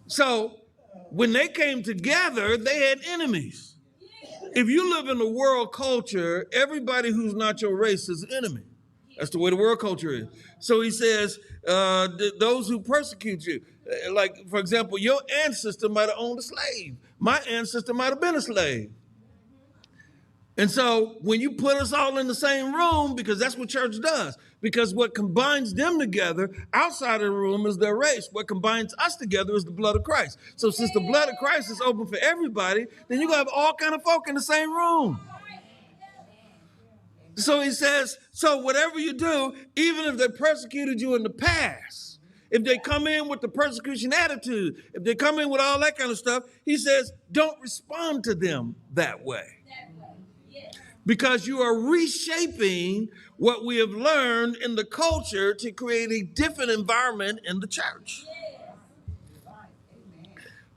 So when they came together, they had enemies. If you live in a world culture, everybody who's not your race is an enemy. That's the way the world culture is. So he says, those who persecute you, like, for example, your ancestor might have owned a slave. My ancestor might have been a slave. And so when you put us all in the same room, because that's what church does, because what combines them together outside of the room is their race. What combines us together is the blood of Christ. So since the blood of Christ is open for everybody, then you're going to have all kind of folk in the same room. So he says, so whatever you do, even if they persecuted you in the past, if they come in with the persecution attitude, if they come in with all that kind of stuff, he says, don't respond to them that way. Because you are reshaping what we have learned in the culture to create a different environment in the church.